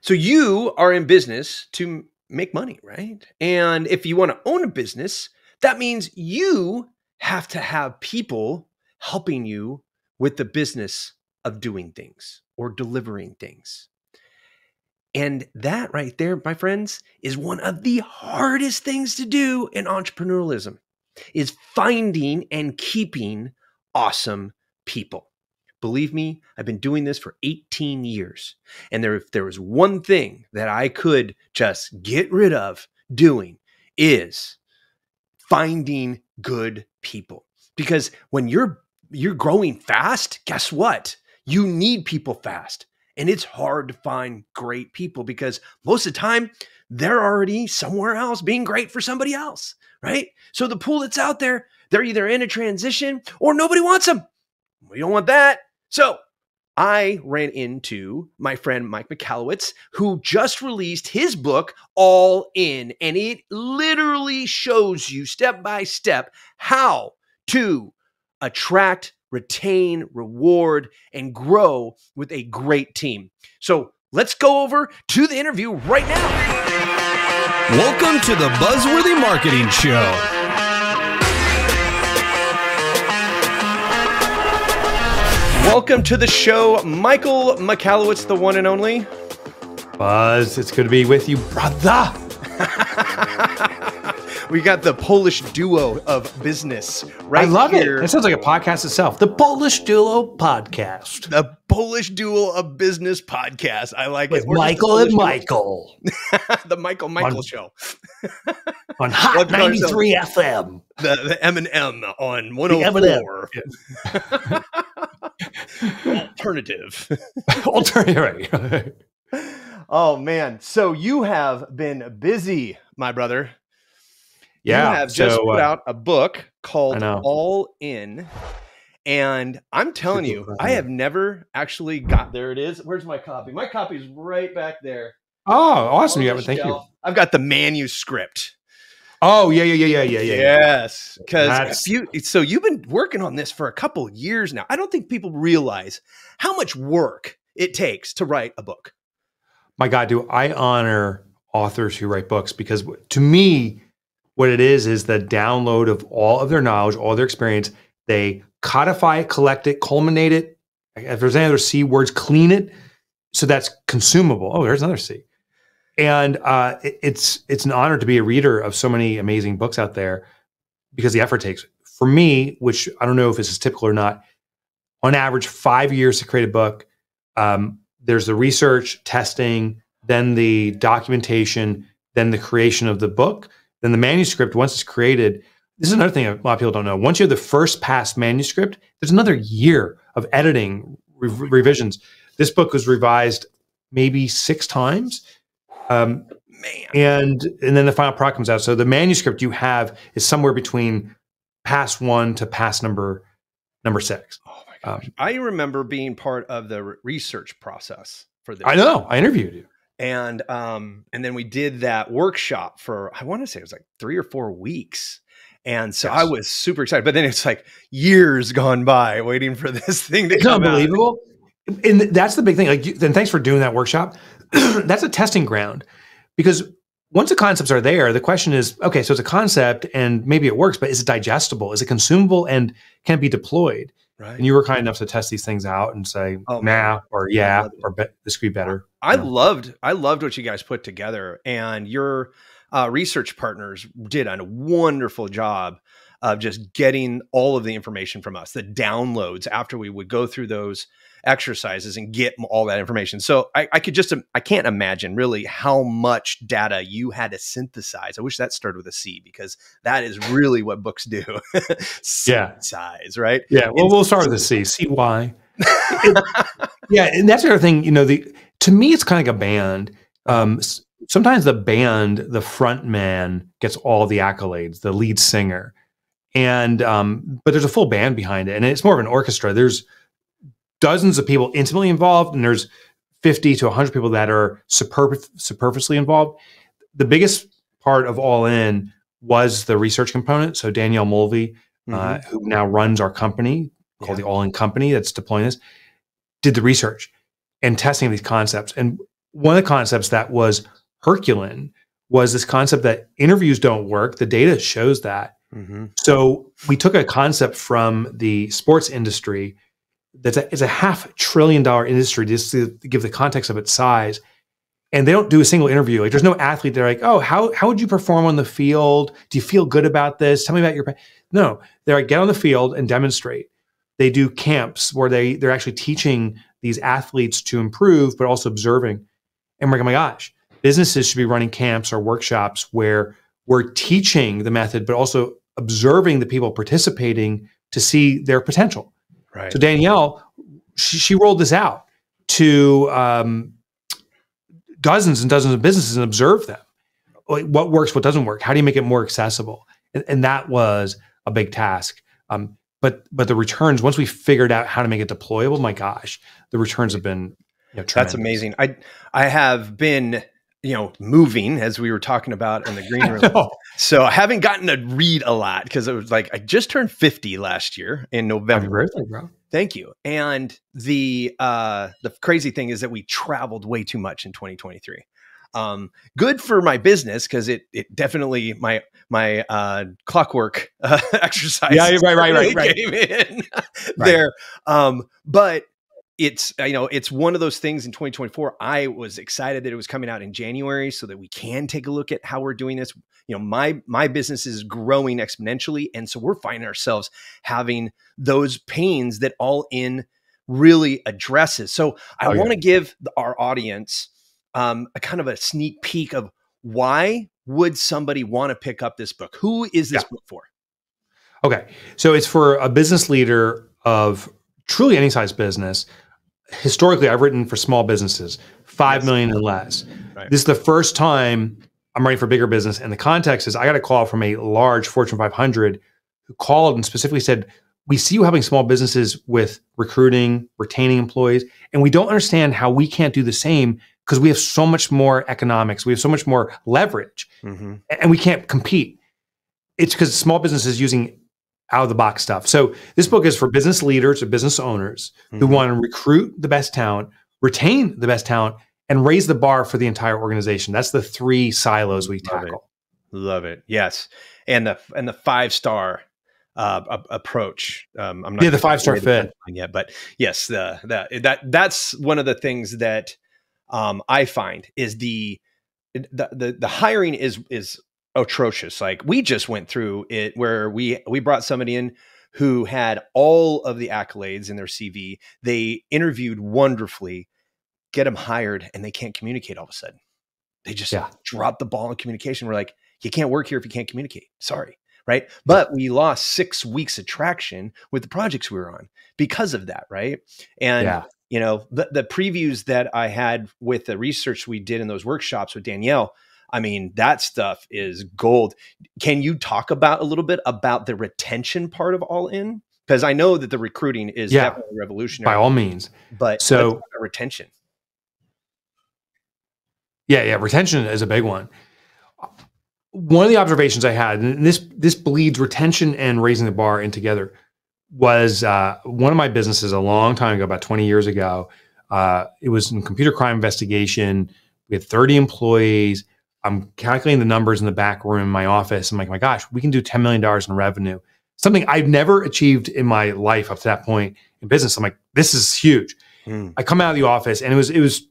So you are in business to make money, right? And if you want to own a business, that means you have to have people helping you with the business of doing things or delivering things. And that right there, my friends, is one of the hardest things to do in entrepreneurialism, is finding and keeping awesome people. Believe me, I've been doing this for 18 years. And if there was one thing that I could just get rid of doing is finding good people. Because when you're growing fast, guess what? You need people fast. And it's hard to find great people because most of the time they're already somewhere else being great for somebody else, right? So the pool that's out there, they're either in a transition or nobody wants them. We don't want that. So I ran into my friend Mike Michalowicz, who just released his book, All In, and it literally shows you step by step how to attract, retain, reward, and grow with a great team. So let's go over to the interview right now. Welcome to the Buzzworthy Marketing Show. Welcome to the show, Michael Michalowicz, the one and only. Buzz, it's good to be with you, brother. We got the Polish duo of business right I love here. it. That sounds like a podcast itself. The Polish Duo Podcast. The Polish duo of business podcast. I like With it. Michael and Michael. The Michael Show. On Hot 93 FM. The M&M on 104. Alternative. Alternative. Oh, man. So you have been busy, my brother. Yeah. You have just put out a book called All In. And I'm telling you, I have never actually got, there it is. Where's my copy? My copy is right back there. Oh, awesome. You have it. Thank you. I've got the manuscript. Oh, yeah. Yes. Because you've been working on this for a couple of years now. I don't think people realize how much work it takes to write a book. My God, do I honor authors who write books, because to me, what it is the download of all of their knowledge, all their experience. They codify it, collect it, culminate it. If there's any other C words, clean it. So that's consumable. Oh, there's another C. And it's an honor to be a reader of so many amazing books out there, because the effort takes, for me, which I don't know if this is typical or not, on average, 5 years to create a book. There's the research, testing, then the documentation, then the creation of the book, then the manuscript. Once it's created, this is another thing a lot of people don't know. Once you have the first pass manuscript, there's another year of editing, revisions. This book was revised maybe 6 times. And then the final product comes out. So the manuscript you have is somewhere between pass 1 to pass number 6. Oh my gosh. I remember being part of the research process for this. I know. I interviewed you. And then we did that workshop for, I want to say it was like 3 or 4 weeks. And so I was super excited, but then it's like years gone by waiting for this thing to come out. Unbelievable. And that's the big thing. And thanks for doing that workshop. That's a testing ground, because once the concepts are there, the question is, okay, so it's a concept and maybe it works, but is it digestible? Is it consumable, and can it be deployed? Right. And you were kind enough to test these things out and say, nah, or yeah, or this could be better. I loved what you guys put together, and your research partners did a wonderful job of just getting all of the information from us, the downloads after we would go through those exercises and get all that information. So I can't imagine really how much data you had to synthesize. I wish that started with a C, because that is really what books do. Synthesize, right? Yeah. Well, we'll start with a C. CY. Yeah, and that's the other thing. To me, it's kind of like a band. Sometimes the front man gets all the accolades, the lead singer, and but there's a full band behind it, and it's more of an orchestra. There's dozens of people intimately involved, and there's 50 to 100 people that are superficially involved. The biggest part of All In was the research component. So Danielle Mulvey, who now runs our company called the All In Company that's deploying this, did the research and testing of these concepts. And one of the concepts that was Herculean was this concept that interviews don't work. The data shows that. Mm-hmm. So we took a concept from the sports industry it's a $500 billion industry, just to give the context of its size. And they don't do a single interview. Like, there's no athlete. They're like, oh, how would you perform on the field? Do you feel good about this? Tell me about your. No, they're like, get on the field and demonstrate. They do camps where they're actually teaching these athletes to improve, but also observing. And we're like, oh my gosh, businesses should be running camps or workshops where we're teaching the method, but also observing the people participating to see their potential. Right. So Danielle, she rolled this out to dozens and dozens of businesses and observed them. Like, what works, what doesn't work? How do you make it more accessible? And that was a big task. But the returns, once we figured out how to make it deployable, my gosh, the returns have been tremendous. That's amazing. I have been moving, as we were talking about in the green room. So I haven't gotten to read a lot because it was like, I just turned 50 last year in November. Happy birthday, bro. Thank you. And the crazy thing is that we traveled way too much in 2023. Good for my business because it definitely my clockwork exercise. Yeah, right. Came in there. But it's one of those things in 2024. I was excited that it was coming out in January so that we can take a look at how we're doing this. My business is growing exponentially. And so we're finding ourselves having those pains that All In really addresses. So I want to give our audience a kind of a sneak peek of why would somebody want to pick up this book? Who is this book for? Okay. So it's for a business leader of truly any size business. Historically, I've written for small businesses, 5 million and less. Right. This is the first time I'm writing for bigger business. And the context is I got a call from a large Fortune 500 who called and specifically said, we see you helping small businesses with recruiting, retaining employees, and we don't understand how we can't do the same because we have so much more economics. We have so much more leverage, and we can't compete. It's because small businesses using out-of-the-box stuff. So this book is for business leaders or business owners who want to recruit the best talent, retain the best talent, and raise the bar for the entire organization. That's the 3 silos we tackle. Love it. Yes. And the 5-star approach. I'm not the 5-star fit yet, but yes, that's one of the things that I find is the hiring is atrocious. Like, we just went through it where we brought somebody in who had all of the accolades in their CV. They interviewed wonderfully, get them hired, and they can't communicate all of a sudden. They just drop the ball in communication. We're like, you can't work here if you can't communicate. Sorry. Right. But we lost 6 weeks of traction with the projects we were on because of that. Right. And, the previews that I had with the research we did in those workshops with Danielle, I mean, that stuff is gold. Can you talk about a little bit about the retention part of All In? Because I know that the recruiting is definitely revolutionary. By all means. But so retention. Yeah. Retention is a big one. One of the observations I had, and this bleeds retention and raising the bar in together, was one of my businesses a long time ago, about 20 years ago. It was in computer crime investigation. We had 30 employees. I'm calculating the numbers in the back room in my office. I'm like, my gosh, we can do $10 million in revenue. Something I've never achieved in my life up to that point in business. I'm like, this is huge. I come out of the office and it was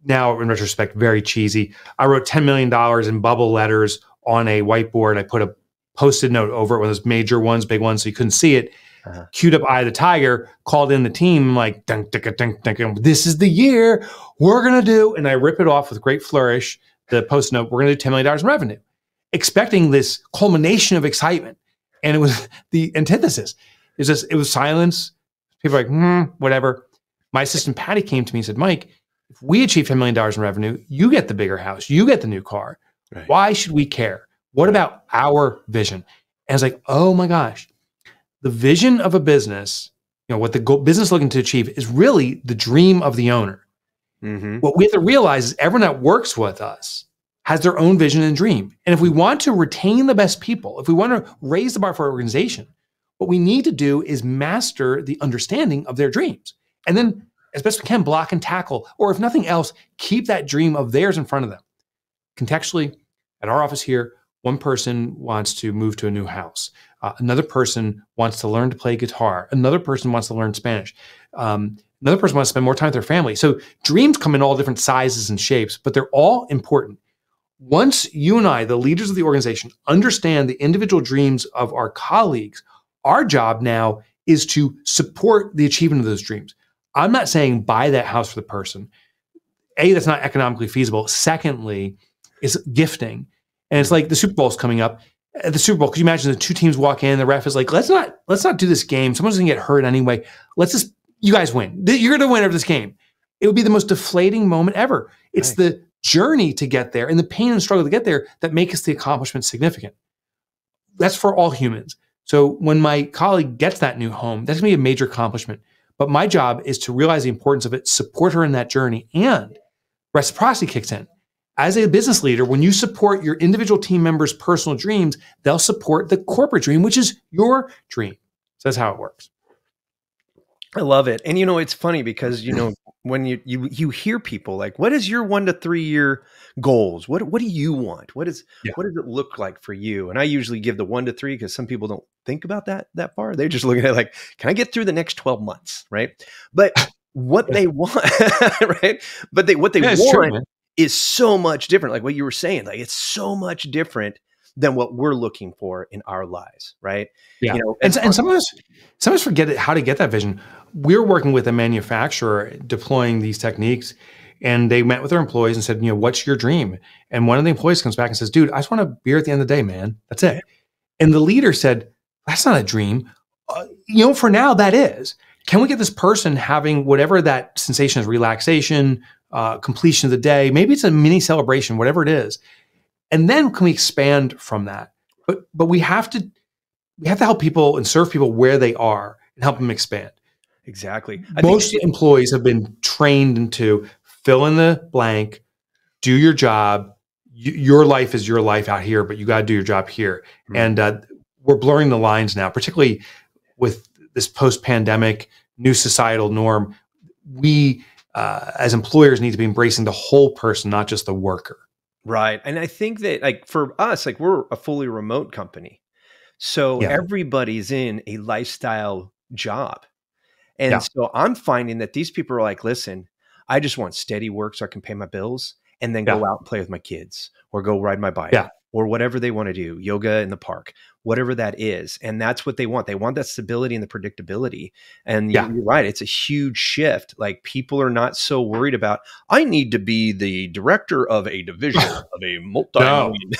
now in retrospect, very cheesy. I wrote $10 million in bubble letters on a whiteboard. I put a Post-it note over it, one of those major ones, big ones, so you couldn't see it. Queued up Eye of the Tiger, called in the team, like, dun, dun, dun, dun, dun, this is the year we're going to do. And I rip it off with great flourish, the Post-it note, we're going to do $10 million in revenue, expecting this culmination of excitement. And it was the antithesis. It was silence. People were like, whatever. My assistant, Patty, came to me and said, Mike, if we achieve $10 million in revenue, you get the bigger house, you get the new car. Right. Why should we care? What about our vision? And I was like, oh my gosh, the vision of a business, what the business is looking to achieve is really the dream of the owner. What we have to realize is everyone that works with us has their own vision and dream. And if we want to retain the best people, if we want to raise the bar for our organization, what we need to do is master the understanding of their dreams and then as best we can, block and tackle, or if nothing else, keep that dream of theirs in front of them. Contextually, at our office here, one person wants to move to a new house. Another person wants to learn to play guitar. Another person wants to learn Spanish. Another person wants to spend more time with their family. So dreams come in all different sizes and shapes, but they're all important. Once you and I, the leaders of the organization, understand the individual dreams of our colleagues, our job now is to support the achievement of those dreams. I'm not saying buy that house for the person. A, that's not economically feasible. Secondly, is gifting. And it's like the Super Bowl's coming up. At the Super Bowl, could you imagine the two teams walk in, the ref is like, let's not do this game. Someone's gonna get hurt anyway. You guys win. You're gonna win over this game. It would be the most deflating moment ever. It's the journey to get there and the pain and struggle to get there that makes the accomplishment significant. That's for all humans. So when my colleague gets that new home, that's gonna be a major accomplishment. But my job is to realize the importance of it, support her in that journey, and reciprocity kicks in. As a business leader, when you support your individual team members' personal dreams, they'll support the corporate dream, which is your dream. So that's how it works. I love it. And it's funny because when you hear people like, what is your 1 to 3 year goals? What do you want? What does it look like for you? And I usually give the 1 to 3 because some people don't think about that far. They're just looking at it like, can I get through the next 12 months? Right. But what they want, right. But what they want is so much different. Like what you were saying, like it's so much different than what we're looking for in our lives. Right. Yeah. And some of us forget how to get that vision. We're working with a manufacturer deploying these techniques, and they met with their employees and said, what's your dream? And one of the employees comes back and says, dude, I just want a beer at the end of the day, man. That's it. And the leader said, that's not a dream. For now, that is. Can we get this person having whatever that sensation is, relaxation, completion of the day? Maybe it's a mini celebration, whatever it is. And then can we expand from that? But we have to help people and serve people where they are and help them expand. Exactly. Most employees have been trained into fill in the blank, do your job. Your life is your life out here, but you got to do your job here. Mm-hmm. And we're blurring the lines now, particularly with this post-pandemic new societal norm. We, as employers, need to be embracing the whole person, not just the worker. Right. And I think that like for us, like we're a fully remote company. So everybody's in a lifestyle job. And so I'm finding that these people are like, listen, I just want steady work so I can pay my bills and then go out and play with my kids or go ride my bike or whatever they want to do, yoga in the park, whatever that is. And that's what they want. They want that stability and the predictability. And you're right. It's a huge shift. Like people are not so worried about, I need to be the director of a division of a multi-million.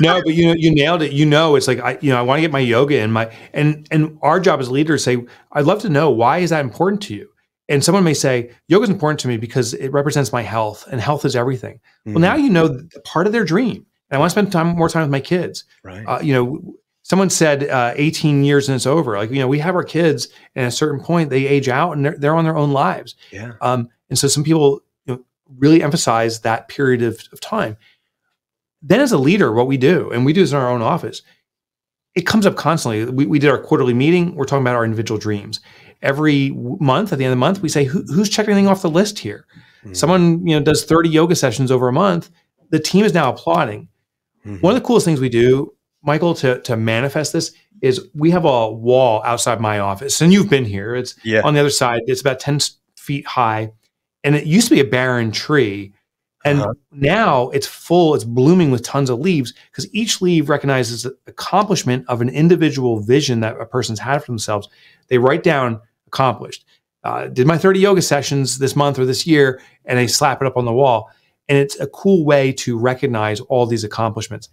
No, but you nailed it. It's like I want to get my yoga in and our job as leaders say, I'd love to know, why is that important to you? And someone may say, yoga is important to me because it represents my health, and health is everything. Mm-hmm. Well, now part of their dream. And I want to spend more time with my kids. Right. Someone said 18 years and it's over. Like, we have our kids, and at a certain point they age out and they're on their own lives. Yeah. And so some people really emphasize that period of time. Then as a leader, what we do, and we do this in our own office, it comes up constantly. We did our quarterly meeting. We're talking about our individual dreams. Every month, at the end of the month, we say, who's checking anything off the list here? Mm-hmm. Someone does 30 yoga sessions over a month. The team is now applauding. Mm-hmm. One of the coolest things we do, Michael, to manifest this is we have a wall outside my office. And you've been here. It's on the other side. It's about 10 feet high. And it used to be a barren tree. And now it's full, it's blooming with tons of leaves, because each leaf recognizes the accomplishment of an individual vision that a person's had for themselves. They write down accomplished. Did my 30 yoga sessions this month or this year, and they slap it up on the wall. And it's a cool way to recognize all these accomplishments.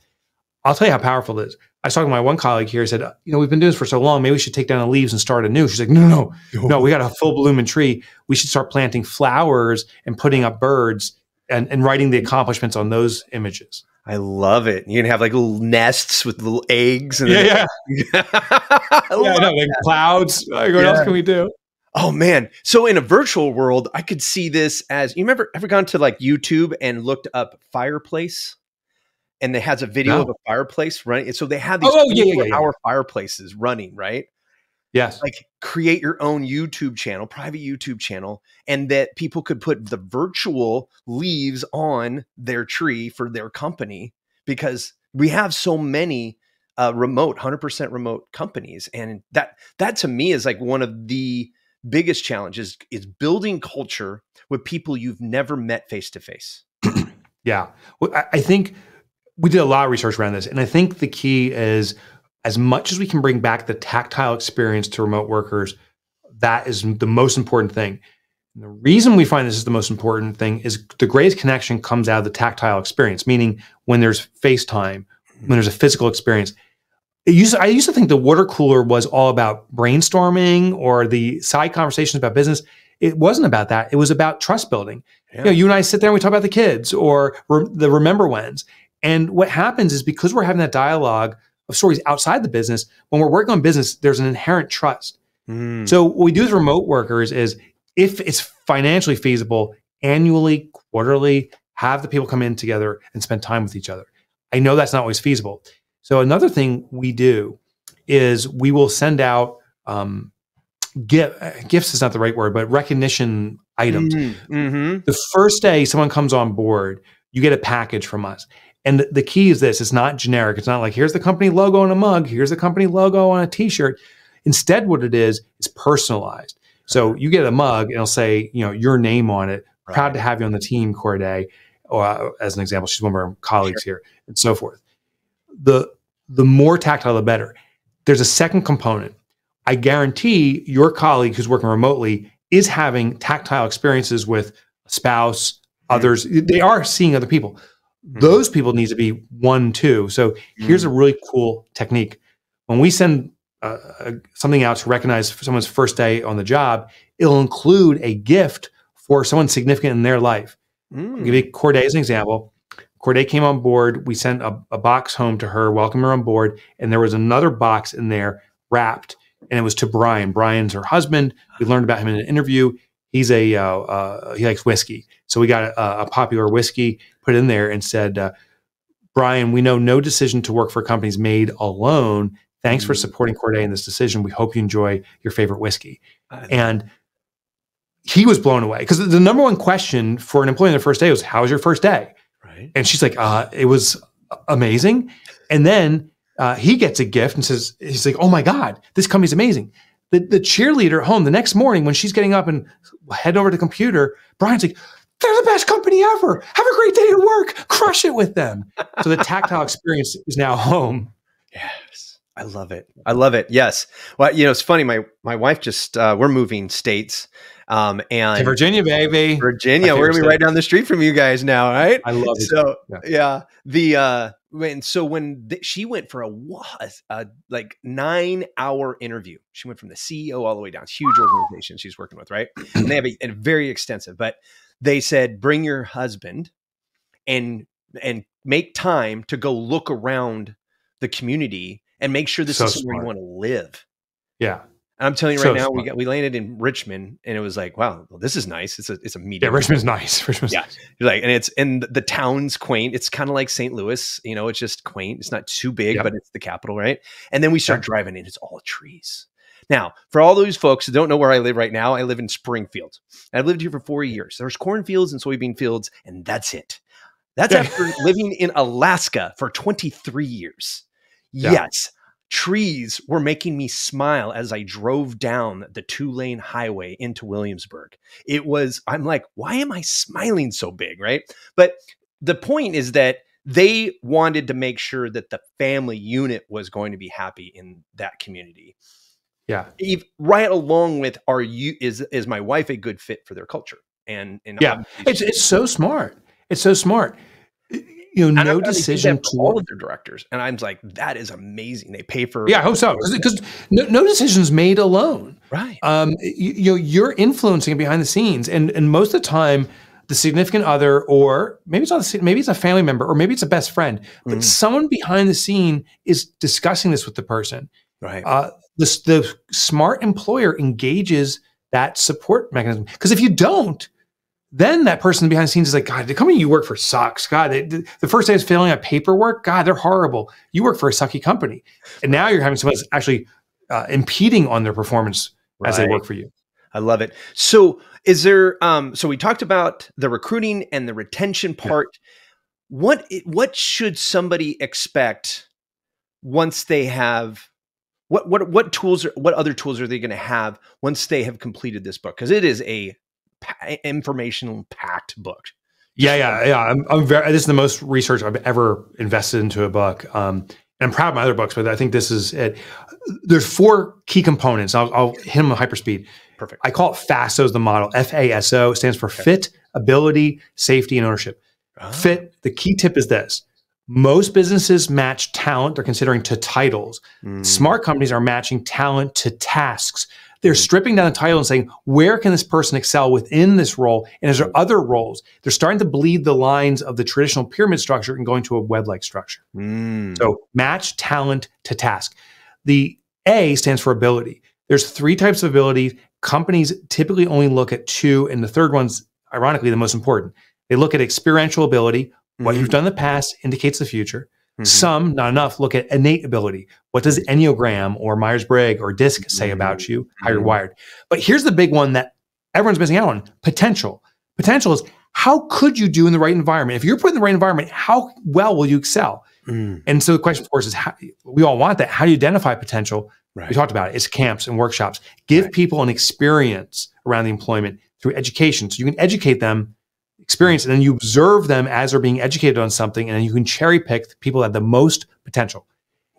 I'll tell you how powerful it is. I was talking to my one colleague here. He said, we've been doing this for so long, maybe we should take down the leaves and start anew. She's like, no, we got a full blooming tree. We should start planting flowers and putting up birds and writing the accomplishments on those images. I love it. You can have like little nests with little eggs. And like clouds. Like, what else can we do? Oh man. So in a virtual world, I could see this as, you ever gone to like YouTube and looked up fireplace? And it has a video of a fireplace running. So they have these 24-hour fireplaces running, right? Yes. Like create your own YouTube channel, private YouTube channel, and that people could put the virtual leaves on their tree for their company, because we have so many remote, 100% remote companies. And that to me is like one of the biggest challenges, is building culture with people you've never met face to face. Yeah. Well, I think we did a lot of research around this. And I think the key is, as much as we can bring back the tactile experience to remote workers, that is the most important thing. And the reason we find this is the most important thing is the greatest connection comes out of the tactile experience, meaning when there's FaceTime, when there's a physical experience. I used to think the water cooler was all about brainstorming or the side conversations about business. It wasn't about that. It was about trust building. Yeah. You know, you and I sit there and we talk about the kids or the remember whens. And what happens is, because we're having that dialogue of stories outside the business, when we're working on business, there's an inherent trust. So what we do as remote workers is, if it's financially feasible, annually, quarterly, have the people come in together and spend time with each other. I know that's not always feasible. So another thing we do is we will send out gifts is not the right word, but recognition items. The first day someone comes on board, you get a package from us. And the key is this: it's not generic. It's not like, here's the company logo on a mug, here's the company logo on a t-shirt. Instead, what it is personalized. So you get a mug and it'll say, you know, your name on it. Right. Proud to have you on the team, Corday. Or as an example, she's one of our colleagues here, and so forth. The more tactile, the better. There's a second component. I guarantee your colleague who's working remotely is having tactile experiences with a spouse, others. They are seeing other people. Those people need to be one, too. So here's a really cool technique. When we send something out to recognize someone's first day on the job, it'll include a gift for someone significant in their life. I'll give you Corday as an example. Corday came on board. We sent a box home to her, welcome her on board. And there was another box in there wrapped, and it was to Brian. Brian's her husband. We learned about him in an interview. He's he likes whiskey. So we got a popular whiskey, put in there, and said, Brian, we know no decision to work for a company is made alone. Thanks for supporting Corday in this decision. We hope you enjoy your favorite whiskey. And he was blown away, because the number one question for an employee on their first day was, how was your first day? Right. And she's like, it was amazing. And then he gets a gift and says, he's like, oh my God, this company's amazing. The cheerleader at home the next morning, when she's getting up and heading over to the computer, Brian's like, they're the best company ever. Have a great day at work. Crush it with them. So the tactile experience is now home. Yes. I love it. I love it. Yes. Well, you know, it's funny. My wife just, we're moving states. And to Virginia, baby. Virginia, we're gonna be right down the street from you guys now, right? I love it. So she went for a like 9-hour interview. She went from the CEO all the way down. It's a huge organization she's working with, right? And they have a very extensive. But they said, bring your husband and make time to go look around the community and make sure this is somewhere you want to live. Yeah. And I'm telling you right now, we landed in Richmond, and it was like, wow, well, this is nice. It's a medium. Yeah, Richmond's nice. Richmond's nice. Like, and the town's quaint. It's kind of like St. Louis, you know, it's just quaint. It's not too big, but it's the capital, right? And then we start driving in, it's all trees. Now, for all those folks who don't know where I live right now, I live in Springfield. I've lived here for 4 years. There's cornfields and soybean fields, and that's it. That's after living in Alaska for 23 years. Yeah. Yes. Trees were making me smile as I drove down the 2-lane highway into Williamsburg. I'm like, why am I smiling so big, right? But the point is that they wanted to make sure that the family unit was going to be happy in that community. Yeah. Right along with, is my wife a good fit for their culture? And it's so smart. It's so smart. You know, no decision to all of their directors. And I'm like, that is amazing. They pay for. Yeah, I hope so. Because no decisions made alone. Right. You're influencing behind the scenes. And most of the time, the significant other, or maybe it's a family member, or maybe it's a best friend, but someone behind the scene is discussing this with the person. Right. The smart employer engages that support mechanism. Because if you don't, then that person behind the scenes is like, God, the company you work for sucks. God, the first day is filling out paperwork. God, they're horrible. You work for a sucky company. And now you're having someone that's actually impeding on their performance as they work for you. I love it. So is there, so we talked about the recruiting and the retention part. What should somebody expect once they have, what other tools are they going to have once they have completed this book? Because it is a informational packed book. Yeah. This is the most research I've ever invested into a book. And I'm proud of my other books, but I think this is it. There's 4 key components. I'll hit them with hyperspeed. Perfect. I call it FASO as the model. FASO stands for fit, ability, safety, and ownership. Fit, the key tip is this. Most businesses match talent. They're considering to titles. Smart companies are matching talent to tasks. They're stripping down the title and saying, where can this person excel within this role? And is there other roles? They're starting to bleed the lines of the traditional pyramid structure and going to a web-like structure. So match talent to task. The A stands for ability. There's 3 types of ability. Companies typically only look at 2, and the third one's ironically the most important. They look at experiential ability. What you've done in the past indicates the future. Some, not enough, look at innate ability. What does Enneagram or Myers-Briggs or DISC say about you, how you're wired? But here's the big one that everyone's missing out on, potential. Potential is, how could you do in the right environment? If you're put in the right environment, how well will you excel? And so the question, of course, is we all want that. How do you identify potential? We talked about it. It's camps and workshops. Give people an experience around the employment through education. So you can educate them, experience, and then you observe them as they're being educated on something, and then you can cherry pick the people that have the most potential.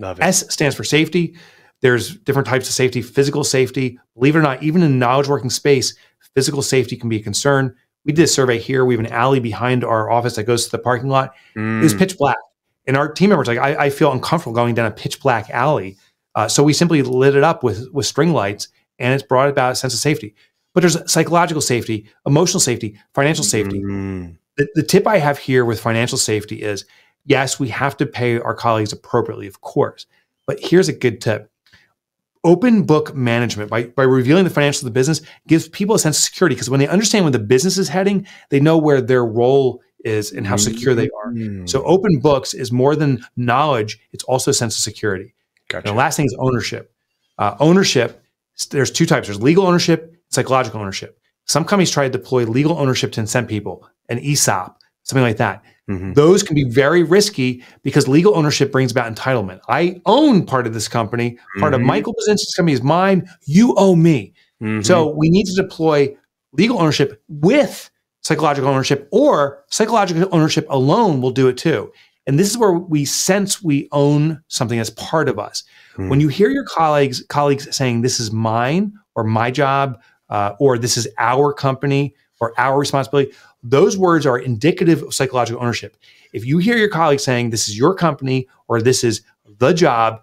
Love it. S stands for safety. There's different types of safety. Physical safety, believe it or not, even in the knowledge working space, physical safety can be a concern. We did a survey here. We have an alley behind our office that goes to the parking lot. It was pitch black. And our team members like, I feel uncomfortable going down a pitch black alley. So we simply lit it up with string lights, and it's brought about a sense of safety. But there's psychological safety, emotional safety, financial safety. The tip I have here with financial safety is, yes, we have to pay our colleagues appropriately, of course. But here's a good tip. Open book management, by revealing the financials of the business, gives people a sense of security, because when they understand where the business is heading, they know where their role is and how secure they are. So open books is more than knowledge. It's also a sense of security. Gotcha. And the last thing is ownership. Ownership, there's 2 types. There's legal ownership, psychological ownership. Some companies try to deploy legal ownership to incent people, an ESOP, something like that. Those can be very risky because legal ownership brings about entitlement. I own part of this company. Part of Michael Bazinski's company is mine. You owe me. So we need to deploy legal ownership with psychological ownership, or psychological ownership alone will do it too. And this is where we sense we own something as part of us. When you hear your colleagues saying, this is mine, or my job, or this is our company, or our responsibility, those words are indicative of psychological ownership. If you hear your colleagues saying, this is your company, or this is the job,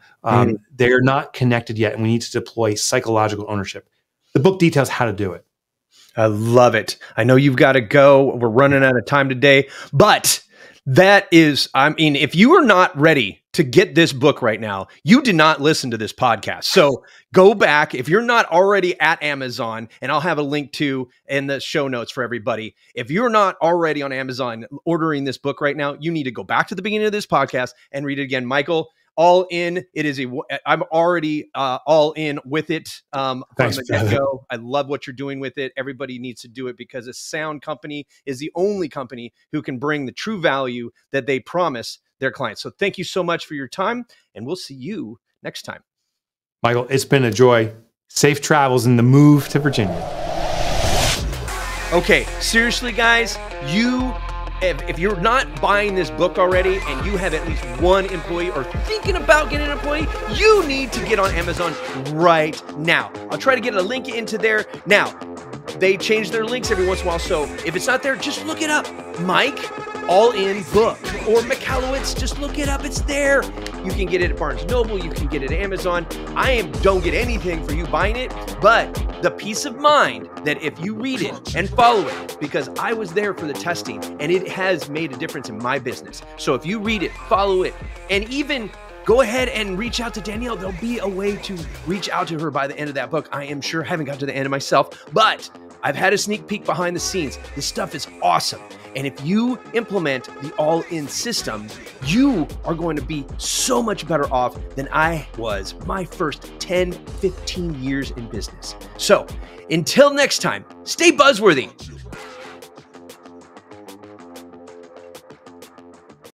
they're not connected yet, and we need to deploy psychological ownership. The book details how to do it. I love it. I know you've got to go. We're running out of time today, but that is, I mean, if you are not ready to get this book right now, you did not listen to this podcast. So go back. If you're not already at Amazon, and I'll have a link to in the show notes for everybody. If you're not already on Amazon ordering this book right now, you need to go back to the beginning of this podcast and read it again. Michael, all in. It is I'm already all in with it from Thanks, the get-go. I love what you're doing with it. Everybody needs to do it, because a sound company is the only company who can bring the true value that they promise their clients. So thank you so much for your time, and we'll see you next time. Michael, it's been a joy. Safe travels in the move to Virginia. Okay, seriously, guys, if you're not buying this book already and you have at least one employee or thinking about getting an employee, you need to get on Amazon right now. I'll try to get a link into there. Now, they change their links every once in a while, so if it's not there, just look it up. Mike All In Book or Michalowicz, just look it up. It's there. You can get it at Barnes & Noble. You can get it at Amazon. Don't get anything for you buying it, but the peace of mind that if you read it and follow it, because I was there for the testing and it has made a difference in my business. So if you read it, follow it, and even go ahead and reach out to Danielle. There'll be a way to reach out to her by the end of that book. I am sure. I haven't got to the end of myself, but I've had a sneak peek behind the scenes. This stuff is awesome. And if you implement the all-in system, you are going to be so much better off than I was my first 10, 15 years in business. So until next time, stay buzzworthy.